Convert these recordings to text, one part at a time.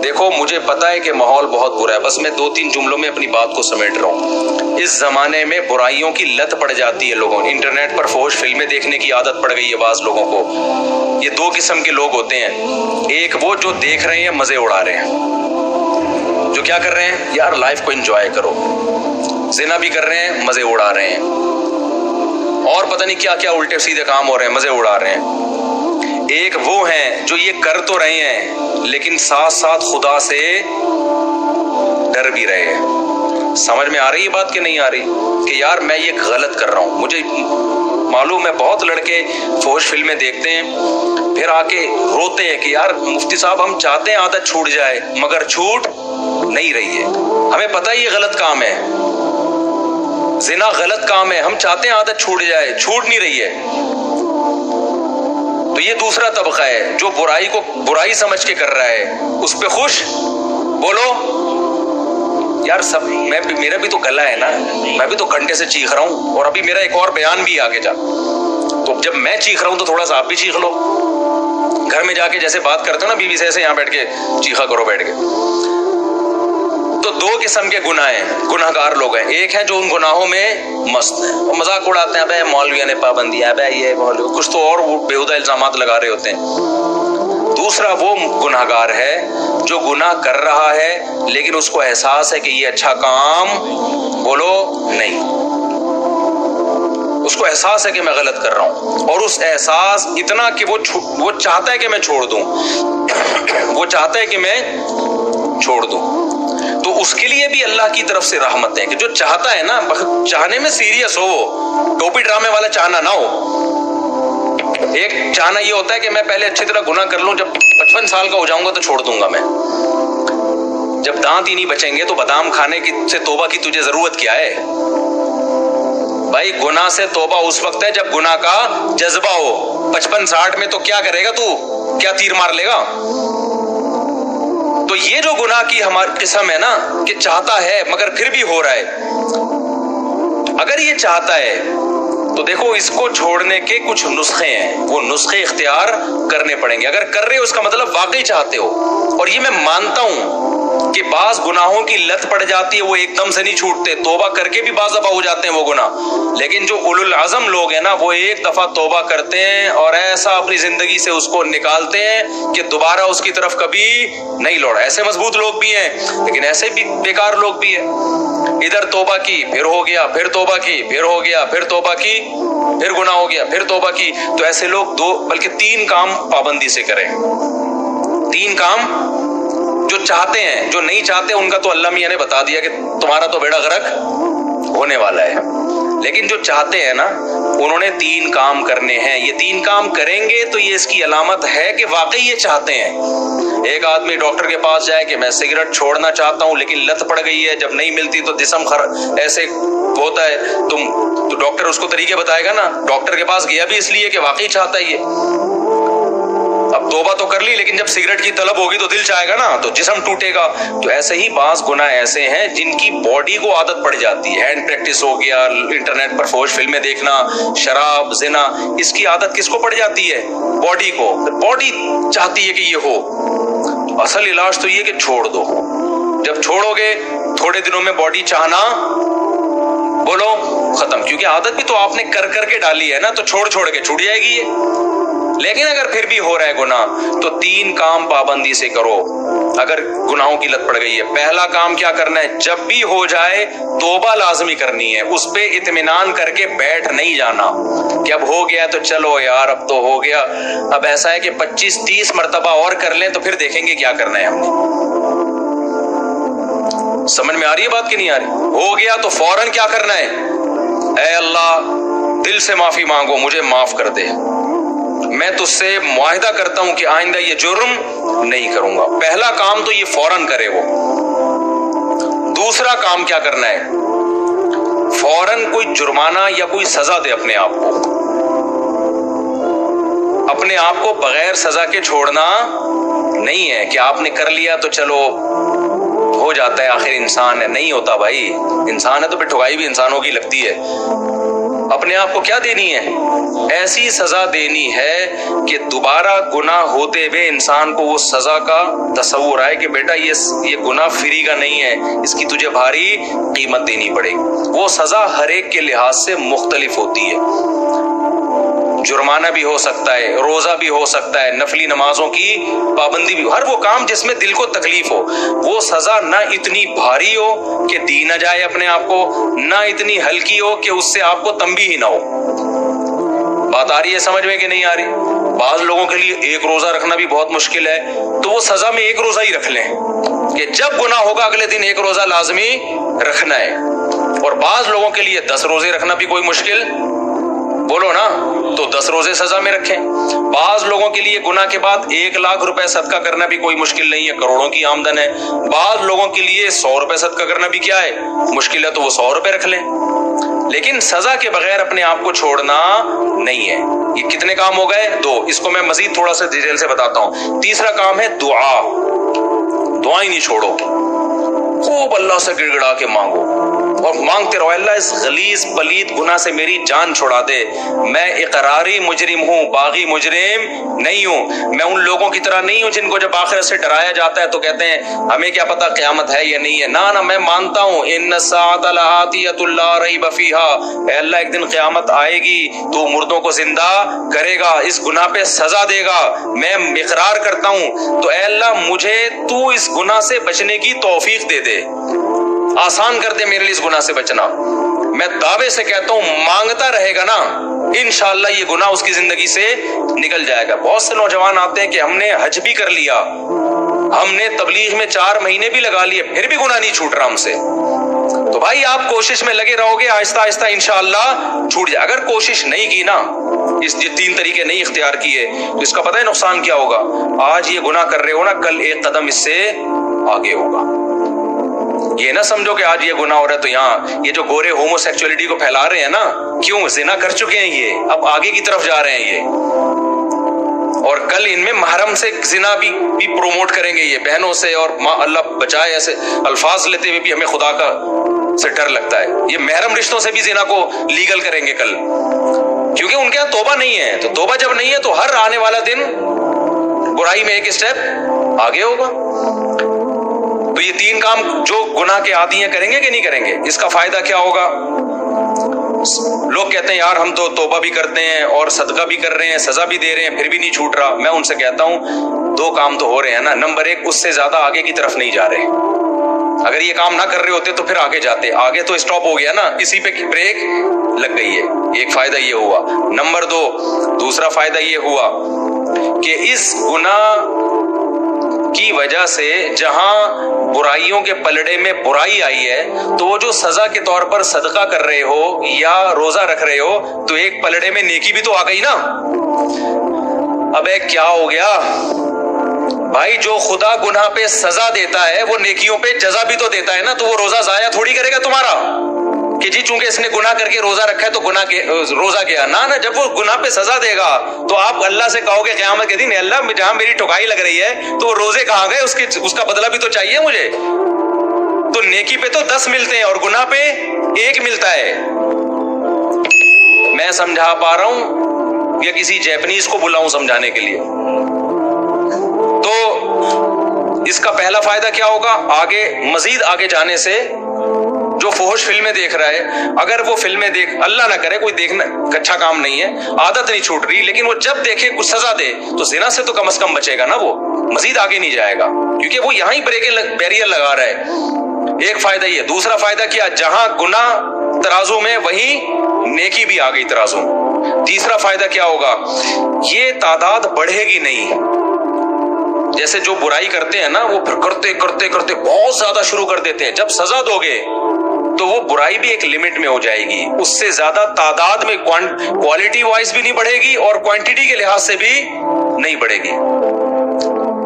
دیکھو مجھے پتا ہے کہ ماحول بہت برا ہے، بس میں 2-3 جملوں میں اپنی بات کو سمیٹ رہا ہوں۔ اس زمانے میں برائیوں کی لت پڑ جاتی ہے لوگوں، انٹرنیٹ پر فحش فلمیں دیکھنے کی عادت پڑ گئی ہے بعض لوگوں کو۔ یہ 2 قسم کے لوگ ہوتے ہیں، ایک وہ جو دیکھ رہے ہیں مزے اڑا رہے ہیں، جو کیا کر رہے ہیں یار لائف کو انجوائے کرو، زنا بھی کر رہے ہیں مزے اڑا رہے ہیں، اور پتہ نہیں کیا کیا الٹے سیدھے کام ہو رہے ہیں، مزے اڑا رہے ہیں۔ ایک وہ ہیں جو یہ کر تو رہے ہیں لیکن ساتھ ساتھ خدا سے ڈر بھی رہے ہیں۔ سمجھ میں آ رہی ہے بات کہ نہیں آ رہی کہ یار میں یہ غلط کر رہا ہوں؟ مجھے معلوم ہے بہت لڑکے فحش فلمیں دیکھتے ہیں پھر آ کے روتے ہیں کہ یار مفتی صاحب ہم چاہتے ہیں عادت چھوٹ جائے مگر چھوٹ نہیں رہی ہے، ہمیں پتہ ہے یہ غلط کام ہے، زنا غلط کام ہے، ہم چاہتے ہیں عادت چھوٹ جائے، چھوٹ نہیں رہی ہے۔ تو یہ دوسرا طبقہ ہے جو برائی کو برائی سمجھ کے کر رہا ہے، اس پہ خوش بولو یار سب میرا بھی تو گلا ہے نا، میں بھی تو گھنٹے سے چیخ رہا ہوں، اور ابھی میرا ایک اور بیان بھی آگے جا، تو جب میں چیخ رہا ہوں تو تھوڑا سا آپ بھی چیخ لو، گھر میں جا کے جیسے بات کرتے ہو نا بیوی سے، ایسے یہاں بیٹھ کے چیخا کرو بیٹھ کے۔ تو 2 قسم کے گناہ ہیں، گناہ گار لوگ ہیں، ایک ہے جو ان گناہوں میں مست ہیں، وہ مذاق اڑاتے ہیں، بے مولویوں نے پابندی ہے، بے یہ مولوی کچھ تو اور بےہودہ الزامات لگا رہے ہوتے ہیں۔ دوسرا وہ گناہ گار ہے جو گناہ کر رہا ہے لیکن اس کو احساس ہے کہ یہ اچھا کام بولو نہیں، اس کو احساس ہے کہ میں غلط کر رہا ہوں، اور اس احساس اتنا کہ وہ چاہتا ہے کہ میں چھوڑ دوں، وہ چاہتا ہے کہ میں چھوڑ دوں۔ تو اس کے لیے بھی اللہ کی طرف سے رحمت ہے کہ جو چاہتا ہے نا، چاہنے میں سیریس ہو، ٹوپی ڈرامے والا چاہنا نہ ہو۔ ایک چاہنا یہ ہوتا ہے کہ میں پہلے اچھی طرح گناہ کر لوں، جب 55 سال کا ہو جاؤں گا تو چھوڑ دوں گا میں، جب دانت ہی نہیں بچیں گے تو بادام کھانے کی سے توبہ کی تجھے ضرورت کیا ہے بھائی؟ گناہ سے توبہ اس وقت ہے جب گناہ کا جذبہ ہو، 55-60 میں تو کیا کرے گا تو؟ کیا تیر مار لے گا؟ تو یہ جو گناہ کی ہماری قسم ہے نا کہ چاہتا ہے مگر پھر بھی ہو رہا ہے، اگر یہ چاہتا ہے تو دیکھو اس کو چھوڑنے کے کچھ نسخے ہیں، وہ نسخے اختیار کرنے پڑیں گے۔ اگر کر رہے ہو اس کا مطلب واقعی چاہتے ہو، اور یہ میں مانتا ہوں کہ بعض گناہوں کی لت پڑ جاتی ہے، وہ ایک دم سے نہیں چھوٹتے، توبہ کر کے بھی بعض دفعہ ہو جاتے ہیں وہ گناہ، لیکن جو اولو العزم لوگ ہیں نا وہ ایک دفعہ توبہ کرتے ہیں اور ایسا اپنی زندگی سے اس کو نکالتے ہیں کہ دوبارہ اس کی طرف کبھی نہیں لوٹا۔ ایسے مضبوط لوگ بھی ہیں لیکن ایسے بھی بیکار لوگ بھی ہیں، ادھر توبہ کی پھر ہو گیا، پھر توبہ کی پھر ہو گیا، پھر توبہ کی پھر گناہ ہو گیا، پھر توبہ کی۔ تو ایسے لوگ 2 بلکہ 3 کام پابندی سے کریں، 3 کام جو چاہتے ہیں، جو نہیں چاہتے ان کا تو اللہ میاں نے بتا دیا کہ تمہارا تو بیڑا غرق ہونے والا ہے، لیکن جو چاہتے ہیں نا انہوں نے 3 کام کرنے ہیں۔ یہ 3 کام کریں گے تو یہ اس کی علامت ہے کہ واقعی یہ چاہتے ہیں۔ ایک آدمی ڈاکٹر کے پاس جائے کہ میں سگریٹ چھوڑنا چاہتا ہوں لیکن لت پڑ گئی ہے، جب نہیں ملتی تو جسم ایسے ہوتا ہے، تو ڈاکٹر اس کو طریقے بتائے گا نا۔ ڈاکٹر کے پاس گیا بھی اس لیے کہ واقعی چاہتا ہے یہ، اب توبہ تو کر لی لیکن جب سگریٹ کی طلب ہوگی تو دل چاہے گا نا، تو جسم ٹوٹے گا۔ تو ایسے ہی بعض گناہ ایسے ہیں جن کی باڈی کو عادت پڑ جاتی ہے، ہینڈ پریکٹس ہو گیا، انٹرنیٹ پر فحش فلمیں دیکھنا، شراب، زنا، اس کی عادت کس کو پڑ جاتی ہے؟ باڈی کو۔ باڈی چاہتی ہے کہ یہ ہو، اصل علاج تو یہ کہ چھوڑ دو۔ جب چھوڑو گے تھوڑے دنوں میں باڈی چاہنا بولو ختم، کیونکہ عادت بھی تو آپ نے کر کر کے ڈالی ہے نا، تو چھوڑ کے چھوٹ جائے گی یہ۔ لیکن اگر پھر بھی ہو رہا ہے گناہ تو 3 کام پابندی سے کرو اگر گناہوں کی لت پڑ گئی ہے۔ پہلا کام کیا کرنا ہے؟ جب بھی ہو جائے توبہ لازمی کرنی ہے، اس پہ اطمینان کر کے بیٹھ نہیں جانا کہ اب ہو گیا تو چلو یار اب تو ہو گیا، اب ایسا ہے کہ 25-30 مرتبہ اور کر لیں تو پھر دیکھیں گے کیا کرنا ہے ہم نے۔ سمجھ میں آ رہی ہے بات کہ نہیں آ رہی؟ ہو گیا تو فوراً کیا کرنا ہے؟ اے اللہ دل سے معافی مانگو، مجھے معاف کر دے، میں تجھ سے معاہدہ کرتا ہوں کہ آئندہ یہ جرم نہیں کروں گا۔ پہلا کام تو یہ فوراً کرے وہ۔ دوسرا کام کیا کرنا ہے؟ فوراً کوئی جرمانہ یا کوئی سزا دے اپنے آپ کو، اپنے آپ کو بغیر سزا کے چھوڑنا نہیں ہے کہ آپ نے کر لیا تو چلو ہو جاتا ہے، آخر انسان ہے، نہیں ہوتا بھائی، انسان ہے تو پھر ٹھگائی بھی انسانوں کی لگتی ہے۔ اپنے آپ کو کیا دینی ہے؟ ایسی سزا دینی ہے کہ دوبارہ گناہ ہوتے ہوئے انسان کو وہ سزا کا تصور آئے کہ بیٹا یہ گناہ فری کا نہیں ہے، اس کی تجھے بھاری قیمت دینی پڑے گی۔ وہ سزا ہر ایک کے لحاظ سے مختلف ہوتی ہے، جرمانہ بھی ہو سکتا ہے، روزہ بھی ہو سکتا ہے، نفلی نمازوں کی پابندی بھی، ہر وہ کام جس میں دل کو تکلیف ہو، وہ سزا نہ اتنی بھاری ہو کہ دی نہ جائے اپنے آپ کو، نہ اتنی ہلکی ہو کہ اس سے آپ کو تنبیہ ہی نہ ہو۔ بات آ رہی ہے سمجھ میں کہ نہیں آ رہی؟ بعض لوگوں کے لیے ایک روزہ رکھنا بھی بہت مشکل ہے، تو وہ سزا میں ایک روزہ ہی رکھ لیں کہ جب گناہ ہوگا اگلے دن ایک روزہ لازمی رکھنا ہے۔ اور بعض لوگوں کے لیے 10 روزے رکھنا بھی کوئی مشکل، بولو نا، تو 10 روزے سزا میں رکھیں۔ بعض لوگوں کے لیے گناہ کے بعد 1 لاکھ روپے صدقہ کرنا بھی کوئی مشکل نہیں ہے، کروڑوں کی آمدن ہے۔ بعض لوگوں کے لیے 100 روپے صدقہ کرنا بھی کیا ہے؟ مشکل ہے، تو وہ 100 روپے رکھ لیں۔ لیکن سزا کے بغیر اپنے آپ کو چھوڑنا نہیں ہے۔ یہ کتنے کام ہو گئے؟ 2۔ اس کو میں مزید تھوڑا سا ڈیٹیل سے بتاتا ہوں۔ تیسرا کام ہے دعا۔ دعا ہی نہیں چھوڑو، خوب اللہ سے گڑ گڑا کے مانگو اور مانگتے رہو، اللہ اس غلیظ پلید گناہ سے میری جان چھڑا دے، میں اقراری مجرم ہوں، باغی مجرم نہیں ہوں، میں ان لوگوں کی طرح نہیں ہوں جن کو جب آخرت سے ڈرایا جاتا ہے تو کہتے ہیں ہمیں کیا پتا قیامت ہے یا نہیں ہے۔ نہ میں مانتا ہوں ان الساعۃ لآتیۃ لا ریب فیہا، اے اللہ ایک دن قیامت آئے گی، تو مردوں کو زندہ کرے گا، اس گناہ پہ سزا دے گا، میں اقرار کرتا ہوں، تو اے اللہ مجھے تو اس گناہ سے بچنے کی توفیق دے دے، آسان کر دے میرے لیے اس گناہ سے بچنا۔ میں دعوے سے کہتا ہوں مانگتا رہے گا نا، انشاءاللہ یہ گناہ اس کی زندگی سے نکل جائے گا۔ بہت سے نوجوان آتے ہیں کہ ہم نے حج بھی کر لیا، ہم نے تبلیغ میں 4 مہینے بھی لگا لیے، پھر بھی گناہ نہیں چھوٹ رہا ہم سے۔ تو بھائی آپ کوشش میں لگے رہو گے، آہستہ آہستہ انشاءاللہ چھوٹ جائے۔ اگر کوشش نہیں کی نا، یہ 3 طریقے نہیں اختیار کیے، تو اس کا پتہ ہے نقصان کیا ہوگا؟ آج یہ گناہ کر رہے ہو نا، کل ایک قدم اس سے آگے ہوگا۔ یہ نہ سمجھو کہ آج یہ گناہ ہو رہا ہے تو یہاں یہ جو گورے ہومو سیکچولیٹی کو پھیلا رہے ہیں نا، کیوں؟ زنا کر چکے ہیں یہ، اب آگے کی طرف جا رہے ہیں یہ، اور کل ان میں محرم سے زنا بھی پروموٹ کریں گے یہ، بہنوں سے، اور اللہ بچائے ایسے الفاظ لیتے ہوئے بھی ہمیں خدا کا سے ڈر لگتا ہے، یہ محرم رشتوں سے بھی زنا کو لیگل کریں گے کل، کیونکہ ان کے یہاں توبہ نہیں ہے۔ تو توبہ جب نہیں ہے تو ہر آنے والا دن برائی میں ایک اسٹیپ آگے ہوگا۔ تو یہ 3 کام جو گناہ کے عادی ہیں کریں گے کہ نہیں کریں گے؟ اس کا فائدہ کیا ہوگا؟ لوگ کہتے ہیں یار ہم تو توبہ بھی کرتے ہیں اور صدقہ بھی کر رہے ہیں، سزا بھی دے رہے ہیں، پھر بھی نہیں چھوٹ رہا۔ میں ان سے کہتا ہوں 2 کام تو ہو رہے ہیں نا، نمبر 1 اس سے زیادہ آگے کی طرف نہیں جا رہے، اگر یہ کام نہ کر رہے ہوتے تو پھر آگے جاتے، آگے تو اسٹاپ ہو گیا نا، اسی پہ بریک لگ گئی ہے، ایک فائدہ یہ ہوا۔ نمبر 2 دوسرا فائدہ یہ ہوا کہ اس گناہ کی وجہ سے جہاں برائیوں کے پلڑے میں برائی آئی ہے، تو وہ جو سزا کے طور پر صدقہ کر رہے ہو یا روزہ رکھ رہے ہو، تو ایک پلڑے میں نیکی بھی تو آ گئی نا۔ اب کیا ہو گیا بھائی؟ جو خدا گناہ پہ سزا دیتا ہے وہ نیکیوں پہ جزا بھی تو دیتا ہے نا، تو وہ روزہ ضائع تھوڑی کرے گا تمہارا کہ جی چونکہ اس نے گناہ کر کے روزہ رکھا ہے تو روزہ گیا نا۔ جب وہ گناہ پہ سزا دے گا تو آپ اللہ سے کہو گے قیامت کے دن اللہ جہاں میری ٹھکائی لگ رہی ہے تو وہ روزے کہاں گئے، اس کا بدلہ بھی تو چاہیے مجھے۔ تو نیکی پہ تو 10 ملتے ہیں اور گناہ پہ 1 ملتا ہے۔ میں سمجھا پا رہا ہوں یا کسی جیپنیز کو بلاؤں سمجھانے کے لیے؟ تو اس کا پہلا فائدہ کیا ہوگا؟ آگے مزید آگے جانے سے جو فحش فلمیں دیکھ رہا ہے، اگر وہ فلمیں اللہ نہ کرے کوئی دیکھنا اچھا کام نہیں ہے، عادت نہیں چھوٹ رہی، لیکن وہ جب دیکھے کچھ سزا دے تو زنا سے تو کم از کم بچے گا نا، وہ مزید آگے نہیں جائے گا کیونکہ وہ یہاں ہی بیریئر لگا رہا ہے۔ ایک فائدہ یہ۔ دوسرا فائدہ کیا؟ جہاں گناہ ترازو میں وہیں نیکی بھی آ گئی ترازو۔ تیسرا فائدہ کیا ہوگا؟ یہ تعداد بڑھے گی نہیں۔ جیسے جو برائی کرتے ہیں نا، وہ پھر کرتے کرتے کرتے بہت زیادہ شروع کر دیتے ہیں، جب سزا دو گے تو وہ برائی بھی ایک لمٹ میں ہو جائے گی، اس سے زیادہ تعداد میں کوالٹی وائز بھی نہیں بڑھے گی اور کوانٹٹی کے لحاظ سے بھی نہیں بڑھے گی۔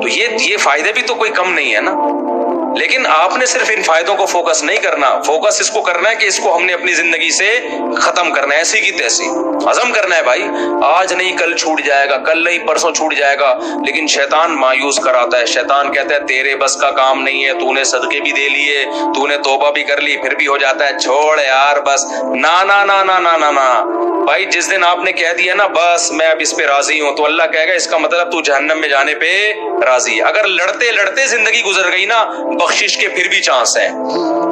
تو یہ فائدے بھی تو کوئی کم نہیں ہے نا۔ لیکن آپ نے صرف ان فائدوں کو فوکس نہیں کرنا، فوکس اس کو کرنا ہے کہ اس کو ہم نے اپنی زندگی سے ختم کرنا ہے، ایسی کی تیسی عزم کرنا ہے بھائی، آج نہیں کل چھوٹ جائے گا، کل نہیں پرسوں چھوٹ جائے گا۔ لیکن شیطان مایوس کراتا ہے، شیطان کہتا ہے تیرے بس کا کام نہیں ہے، تو نے صدقے بھی دے لیے، تو نے توبہ بھی کر لی، پھر بھی ہو جاتا ہے چھوڑ یار بس، نا نا نا نا نا نا نا بھائی، جس دن آپ نے کہہ دیا نا بس میں اب اس پہ راضی ہوں، تو اللہ کہے گا اس کا مطلب تو جہنم میں جانے پہ راضی ہے۔ اگر لڑتے لڑتے زندگی گزر گئی نا، بخشش کے پھر بھی چانس ہیں،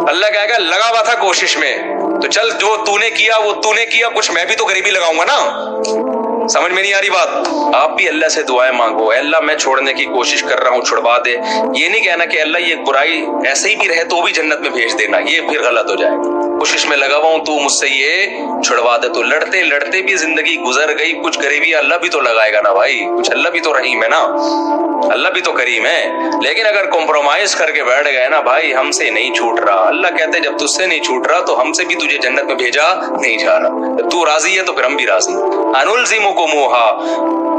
اللہ کہے گا لگا ہوا تھا کوشش میں، تو چل جو تو نے کیا وہ تو نے کیا، کچھ میں بھی تو غریبی لگاؤں گا نا۔ سمجھ میں نہیں آ رہی بات؟ آپ بھی اللہ سے دعائیں مانگو، اے اللہ میں چھوڑنے کی کوشش کر رہا ہوں، چھڑوا دے۔ یہ نہیں کہنا کہ اللہ یہ برائی ایسے ہی بھی رہے تو بھی جنت میں بھیج دینا، یہ پھر غلط ہو جائے گا۔ کوشش میں لگا ہوا ہوں تو مجھ سے یہ چھڑوا دے۔ تو لڑتے لڑتے بھی زندگی گزر گئی، کچھ غریبی اللہ بھی تو لگائے گا نا بھائی، کچھ اللہ بھی تو رحیم ہے نا، اللہ بھی تو کریم ہے۔ لیکن اگر کمپرومائز کر کے بیٹھ گئے نا بھائی ہم سے نہیں چھوٹ رہا، اللہ کہتے جب تجھ سے نہیں چھوٹ رہا تو ہم سے بھی تجھے جنت میں بھیجا نہیں جا رہا، جب تو راضی ہے تو پھر ہم بھی راضی۔ انلزمکموہا،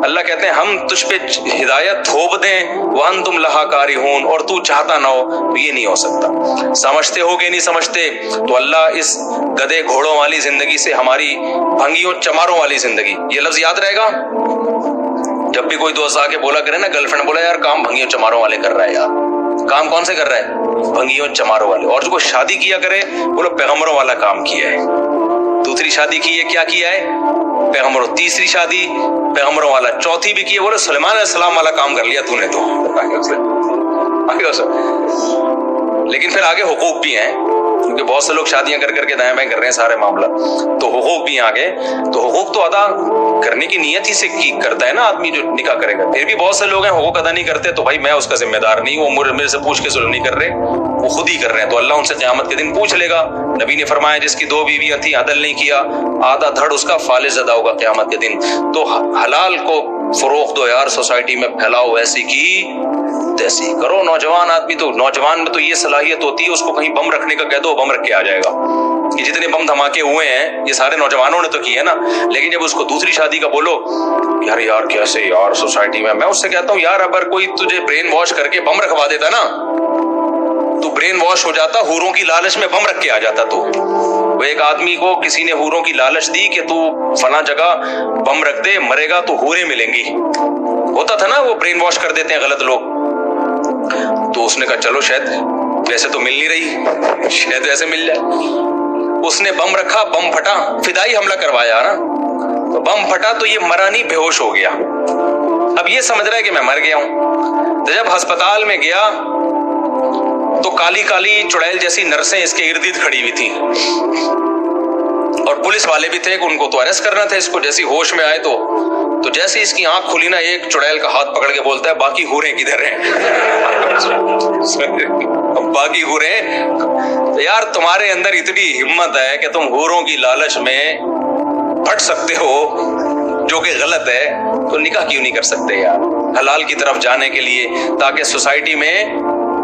اللہ کہتے ہیں ہم تجھ پہ ہدایت تھوپ دیں، وانتم لہا کارہون، اور تو چاہتا نہ ہو تو یہ نہیں ہو سکتا۔ سمجھتے ہو کہ نہیں سمجھتے؟ تو اللہ اس گدے گھوڑوں والی زندگی سے ہماری بھنگیوں چماروں والی زندگی، یہ لفظ یاد رہے گا؟ جب بھی کوئی دوست آ کے بولا کرے نا، گرل فرینڈ بولا یار کام بھنگیوں چماروں والے کر رہا ہے، یار کام کون سے کر رہا ہے؟ بھنگیوں چماروں والے۔ اور جو کوئی شادی کیا کرے بولو پیغمبروں والا کام کیا ہے، دوسری شادی کی ہے کیا کیا ہے؟ پیغمبروں، تیسری شادی پیغمبروں والا، چوتھی بھی کی ہے بولے سلیمان علیہ السلام والا کام کر لیا تو نے تو آگے لیکن پھر آگے حقوق بھی ہیں، کیونکہ بہت سے لوگ شادیاں کر کر کے دائیں بائیں کر رہے ہیں سارے معاملہ، تو حقوق بھی آگے، تو حقوق تو ادا کرنے کی نیت ہی سے کرتا ہے نا آدمی جو نکاح کرے گا۔ پھر بھی بہت سے لوگ ہیں حقوق ادا نہیں کرتے، تو بھائی میں اس کا ذمہ دار نہیں، وہ میرے سے پوچھ کے ظلم نہیں کر رہے، وہ خود ہی کر رہے ہیں، تو اللہ ان سے قیامت کے دن پوچھ لے گا۔ نبی نے فرمایا جس کی 2 بیویاں تھیں عدل نہیں کیا، آدھا دھڑ اس کا فالج زدہ ہوگا قیامت کے دن۔ تو حلال کو فروغ دو یار، سوسائٹی میں پھیلاؤ، ایسی کی تیسی کرو۔ نوجوان آدمی تو، نوجوان میں تو یہ صلاحیت ہوتی ہے اس کو کہیں بم رکھنے کا کہہ دو بم رکھ کے آ جائے گا۔ یہ جتنے بم دھماکے ہوئے ہیں یہ سارے نوجوانوں نے تو کیے نا، لیکن جب اس کو دوسری شادی کا بولو یار کیسے یار سوسائٹی میں اس سے کہتا ہوں یار اگر کوئی تجھے برین واش کر کے بم رکھوا دیتا نا، تو برین واش ہو جاتا، حوروں کی لالچ میں بم رکھ کے آ جاتا۔ تو وہ ایک آدمی کو کسی نے حوروں کی لالچ دی کہ تو فلاں جگہ بم رکھ دے، مرے گا تو حوریں ملیں گی، ہوتا تھا نا، وہ برین واش کر دیتے ہیں غلط لوگ۔ تو اس نے کہا چلو شاید ویسے تو مل نہیں رہی، شاید ویسے مل جائے۔ اس نے بم رکھا، بم پھٹا، فدائی حملہ کروایا نا، تو بم پھٹا تو یہ مرا نہیں، بے ہوش ہو گیا۔ اب یہ سمجھ رہا ہے کہ میں مر گیا ہوں۔ تو جب ہسپتال میں گیا تو کالی کالی چڑیل جیسی نرسیں اس کے ارد گرد کھڑی ہوئی تھیں، اور پولیس والے بھی تھے کہ ان کو تو اریسٹ کرنا تھا اس کو۔ جیسی ہوش میں آئے تو جیسے اس کی آنکھ کھلی نا، ایک چڑیل کا ہاتھ پکڑ کے بولتا ہے باقی حوریں کدھر ہیں؟ باقی حوریں، یار تمہارے اندر اتنی ہمت ہے کہ تم حوروں کی لالچ میں پھٹ سکتے ہو جو کہ غلط ہے، تو نکاح کیوں نہیں کر سکتے یار حلال کی طرف جانے کے لیے، تاکہ سوسائٹی میں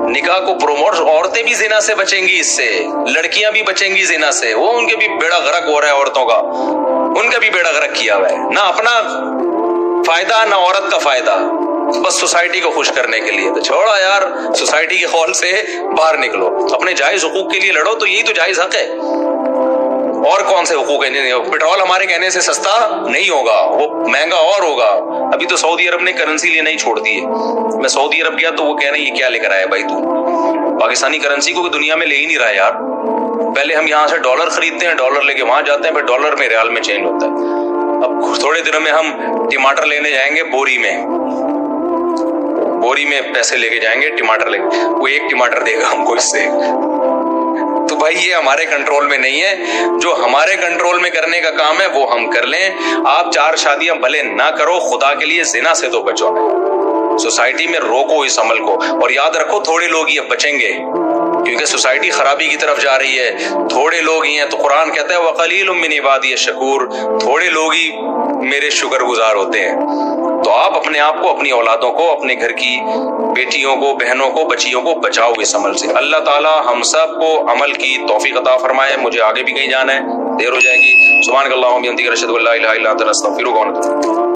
نکاح کو پروموٹ، عورتیں بھی زنا سے بچیں گی، اس سے لڑکیاں بھی بچیں گی زنا سے، وہ ان کے بھی بیڑا غرق ہو رہا ہے، عورتوں کا ان کا بھی بیڑا غرق کیا ہوا ہے، نہ اپنا فائدہ نہ عورت کا فائدہ، بس سوسائٹی کو خوش کرنے کے لیے۔ تو چھوڑا یار سوسائٹی کے خول سے باہر نکلو، اپنے جائز حقوق کے لیے لڑو، تو یہی تو جائز حق ہے، اور کون سے حقوق ہیں؟ پیٹرول ہمارے کہنے سے سستا نہیں ہوگا، وہ مہنگا اور ہوگا۔ ابھی تو سعودی عرب نے کرنسی لینا ہی چھوڑ دی ہے، میں سعودی عرب گیا تو وہ کہہ رہے ہیں یہ کیا لے کر آیا بھائی تو پاکستانی کرنسی کو دنیا میں لے ہی نہیں رہا یار۔ پہلے ہم یہاں سے ڈالر خریدتے ہیں، ڈالر لے کے وہاں جاتے ہیں، پھر ڈالر میں ریال میں چینج ہوتا ہے۔ اب تھوڑے دنوں میں ہم ٹماٹر لینے جائیں گے، بوری میں پیسے لے کے جائیں گے، ٹماٹر لے کے، وہ 1 ٹماٹر دے گا ہم کو اس سے۔ تو بھائی یہ ہمارے کنٹرول میں نہیں ہے، جو ہمارے کنٹرول میں کرنے کا کام ہے وہ ہم کر لیں۔ آپ 4 شادیاں بھلے نہ کرو، خدا کے لیے زنا سے تو بچو، سوسائٹی میں روکو اس عمل کو، اور یاد رکھو تھوڑے لوگ یہ بچیں گے، کیونکہ سوسائٹی خرابی کی طرف جا رہی ہے، تھوڑے لوگ ہی ہیں، تو قرآن کہتا ہے وَقَلِيلٌ مِّنْ عِبَادِيَ الشَّكُورُ، تھوڑے لوگ ہی میرے شکر گزار ہوتے ہیں۔ تو آپ اپنے آپ کو، اپنی اولادوں کو، اپنے گھر کی بیٹیوں کو، بہنوں کو، بچیوں کو بچاؤ اس عمل سے۔ اللہ تعالی ہم سب کو عمل کی توفیق عطا فرمائے۔ مجھے آگے بھی کہیں جانا ہے، دیر ہو جائے گی۔ سبحانک اللہم وبحمدک، اشہد ان لا الہ الا انت، استغفرک و اتوب الیک۔